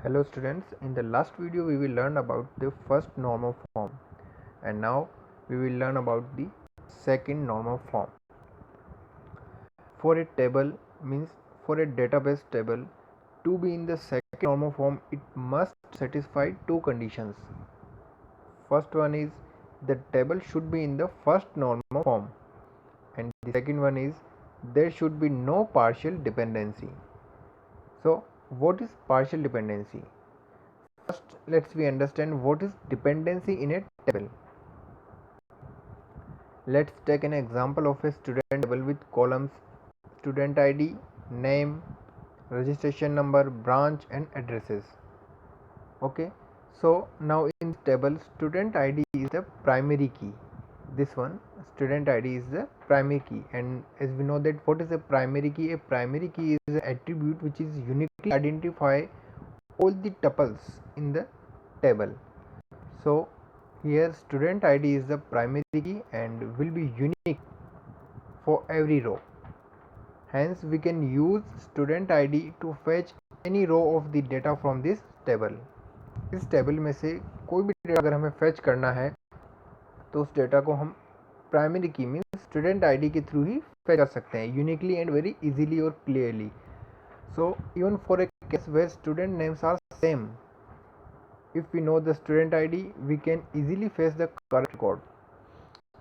Hello students, in the last video we will learn about the first normal form and now we will learn about the second normal form. For a table means for a database table to be in the second normal form it must satisfy two conditions. First one is the table should be in the first normal form and the second one is there should be no partial dependency. So what is partial dependency? First, let's understand what is dependency in a table. Let's take an example of a student table with columns student ID, name, registration number, branch and addresses. Okay, so now in this table student ID is the primary key. This one student ID is the primary key, and as we know that what is a primary key? A primary key is an attribute which is uniquely identify all the tuples in the table. So here student ID is the primary key and will be unique for every row. Hence we can use student ID to fetch any row of the data from this table. इस table में से कोई भी data अगर हमें fetch करना है तो उस डेटा को हम primary key means student ID के थ्रू ही फेच कर सकते हैं यूनिकली एंड वेरी इजीली और clearly. So even for a case where student names are same, if we know the student ID we can easily fetch the correct record.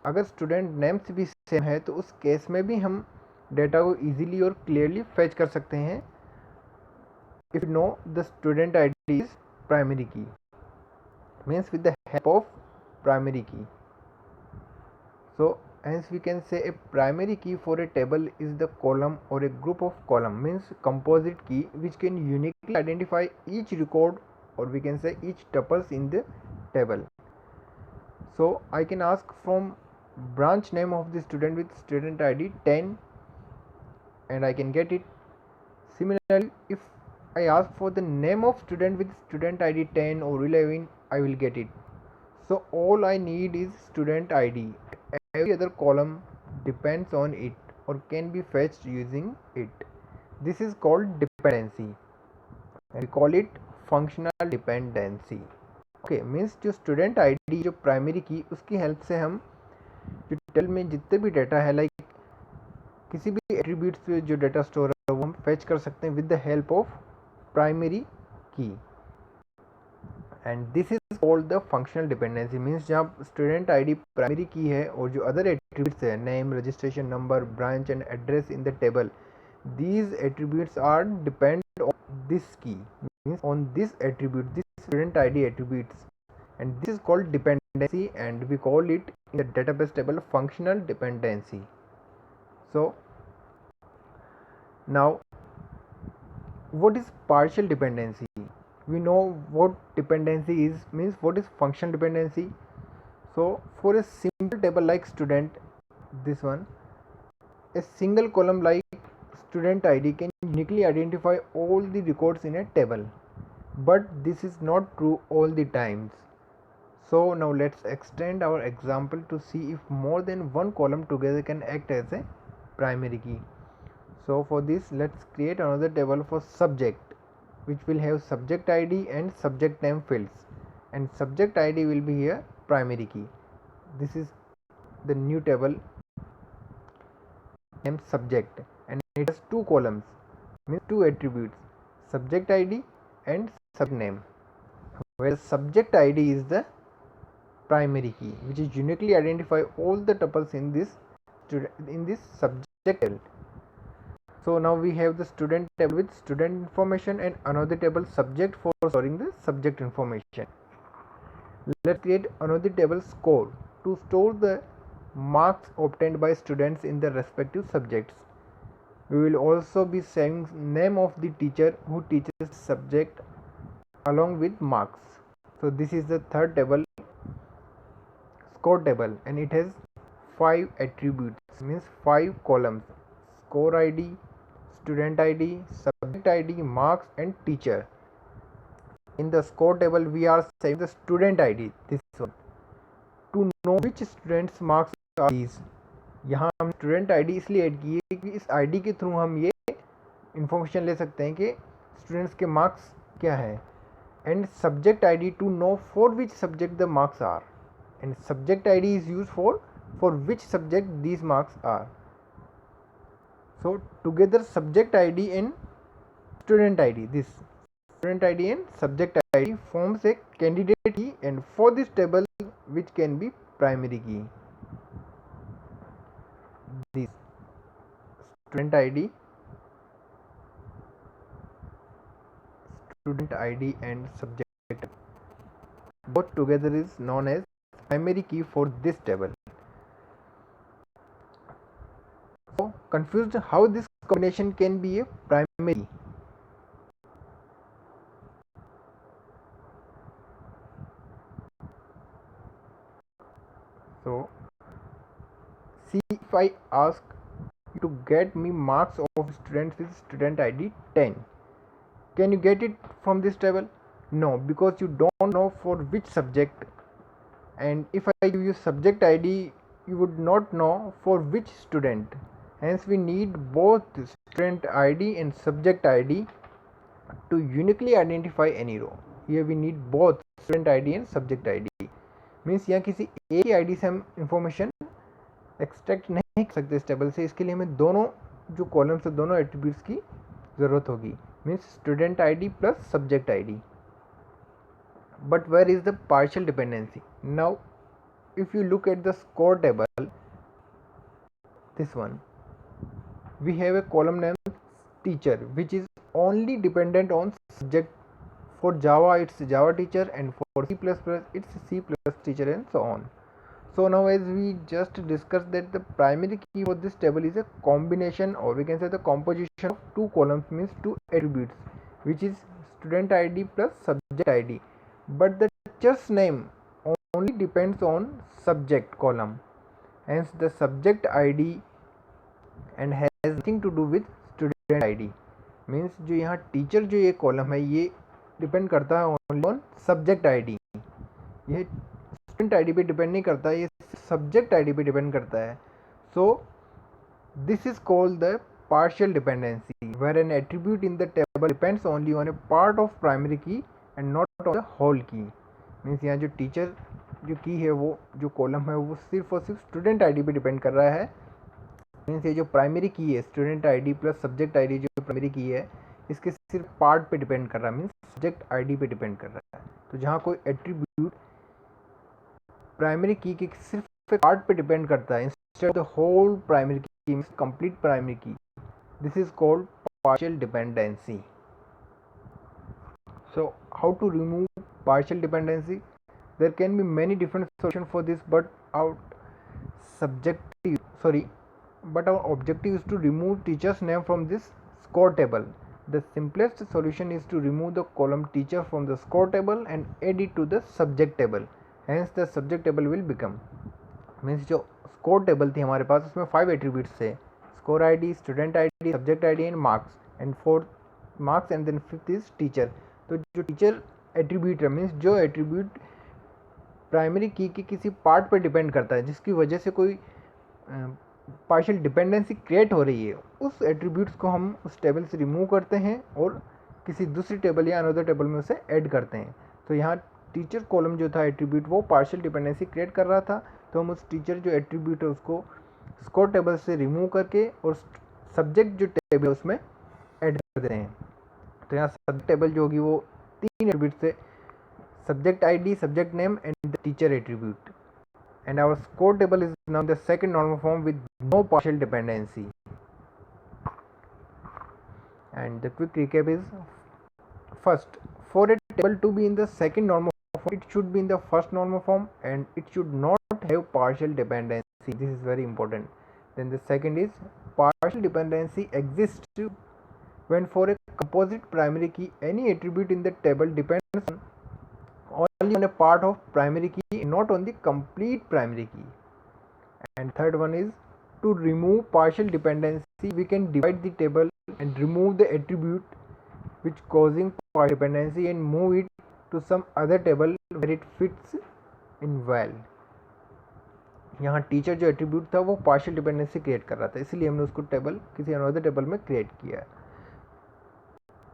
अगर student names भी same है तो उस case में भी हम data को इजीली और क्लियरली फेच कर सकते हैं if you know the student ID is primary key, means with the help of primary key. So hence we can say a primary key for a table is the column or a group of column, means composite key which can uniquely identify each record or we can say each tuples in the table. So I can ask from branch name of the student with student ID 10 and I can get it. Similarly, if I ask for the name of student with student ID 10 or 11, I will get it. So all I need is student ID. Every other column depends on it or can be fetched using it. This is called dependency and we call it functional dependency. Okay means जो student ID जो primary की उसकी help से हम जो table में जितने भी डाटा है लाइक किसी भी एट्रीब्यूट्स पे जो डाटा स्टोर है वो हम फेच कर सकते हैं with the help of primary key. And this is called the functional dependency, means जहाँ स्टूडेंट आईडी प्राइमरी की है और जो अदर एट्रीब्यूट्स है name, registration number, branch and address in the table, these attributes are depend on this key, means on this attribute, this student ID attributes, and this is called dependency and we call it in the database table functional dependency. So now what is partial dependency? We know what dependency is, means what is functional dependency. So for a simple table like student, this one, a single column like student ID can uniquely identify all the records in a table, but this is not true all the times. So now let's extend our example to see if more than one column together can act as a primary key. So for this let's create another table for subject which will have subject ID and subject name fields, and subject ID will be here primary key. This is the new table named subject and it has two columns, means two attributes, subject ID and subject name, where subject ID is the primary key which is uniquely identify all the tuples in this subject table. So now we have the student table with student information and another table subject for storing the subject information. Let's create another table score to store the marks obtained by students in the respective subjects. We will also be saying name of the teacher who teaches subject along with marks. So this is the third table, score table, and it has 5 attributes, means 5 columns: score ID, student ID, subject ID, marks and teacher. In the score table we are saying the student ID, this one, to know which students marks are these. यहाँ हम student ID इसलिए add की है कि इस ID के through हम ये इन्फॉर्मेशन ले सकते हैं कि स्टूडेंट्स के मार्क्स क्या है. and subject ID to know for which subject the marks are, and subject ID is used for which subject these marks are. So together subject ID and student ID, this student ID and subject ID forms a candidate key, and for this table which can be primary key. This student ID and subject both together is known as primary key for this table. So confused how this combination can be a primary? So see, if I ask you to get me marks of students with student ID 10, can you get it from this table? No, because you don't know for which subject, and if I give you subject ID, you would not know for which student. Hence we need both student ID and subject ID to uniquely identify any row. Here we need both student ID and subject ID. Means यहाँ किसी एक ही ID से हम information extract नहीं कर सकते इस table से, इसके लिए हमें दोनों जो कॉलम्स है दोनों एट्रीब्यूट्स की ज़रूरत होगी, means student ID plus subject ID. But where is the partial dependency? Now if you look at the score table, this one, we have a column named teacher which is only dependent on subject. For Java it's Java teacher, and for C++ it's C++ teacher, and so on. So now as we just discussed that the primary key for this table is a combination, or we can say the composition of two columns, means two attributes, which is student ID plus subject ID. But the teacher's name only depends on subject column, hence the subject ID and has nothing to do with student ID. Means जो यहाँ teacher जो ये column है ये depend करता है only on subject ID, ये student ID पे डिपेंड नहीं करता, ये सब्जेक्ट आईडी पे डिपेंड करता है. So this is called the partial dependency, where an attribute in the table depends only on a part of primary key and not on the whole key. Means यहाँ जो teacher जो की है वो जो कॉलम है वो सिर्फ और सिर्फ स्टूडेंट आईडी पे डिपेंड कर रहा है. मीन्स ये जो प्राइमरी की है student ID plus subject ID जो प्राइमरी की है इसके सिर्फ पार्ट पे डिपेंड कर रहा है, मीन्स सब्जेक्ट आईडी पे डिपेंड कर रहा है. तो जहाँ कोई एट्रीब्यूट प्राइमरी की के सिर्फ एक पार्ट पे डिपेंड करता है instead of the whole primary key, means complete primary key, this is called partial dependency. So how to remove partial dependency? There can be many different solutions for this, but our objective is to remove teacher's name from this score table. The simplest solution is to remove the column teacher from the score table and add it to the subject table. Hence the subject table will become, means जो score table थी हमारे पास उसमें 5 attributes थे, score ID, student ID, subject ID and marks, and 4 marks, and then 5th is teacher. तो जो teacher attribute है means जो attribute primary की के किसी पार्ट पर डिपेंड करता है जिसकी वजह से कोई पार्शियल डिपेंडेंसी क्रिएट हो रही है, उस एट्रीब्यूट्स को हम उस टेबल से रिमूव करते हैं और किसी दूसरी टेबल या अनदर टेबल में उसे ऐड करते हैं. तो यहाँ टीचर कॉलम जो था एट्रीब्यूट वो पार्शियल डिपेंडेंसी क्रिएट कर रहा था, तो हम उस टीचर जो एट्रीब्यूट है उसको स्कोर टेबल से रिमूव करके और सब्जेक्ट जो टेबल है उसमें ऐड कर देते हैं. तो यहाँ सब्जेक्ट टेबल जो होगी वो 3 एट्रीब्यूट से subject ID, subject name and the teacher attribute, and our score table is now the second normal form with no partial dependency. And the quick recap is, first, for a table to be in the second normal form it should be in the first normal form and it should not have partial dependency. This is very important. Then the second is, partial dependency exists when for a composite primary key any attribute in the table depends only on a part of primary key, not on the complete primary key. And third one is, to remove partial dependency we can divide the table and remove the attribute which causing partial dependency and move it to some other table where it fits in well. यहाँ teacher जो attribute था वो partial dependency create कर रहा था, इसलिए हमने उसको टेबल किसी अनदर टेबल में क्रिएट किया.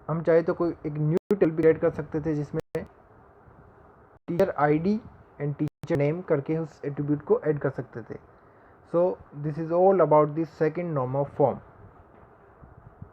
हम चाहे तो कोई एक न्यू टेबल भी क्रिएट कर सकते थे जिसमें teacher ID and teacher name करके उस एट्रीब्यूट को ऐड कर सकते थे. So this is all about this second norm of form.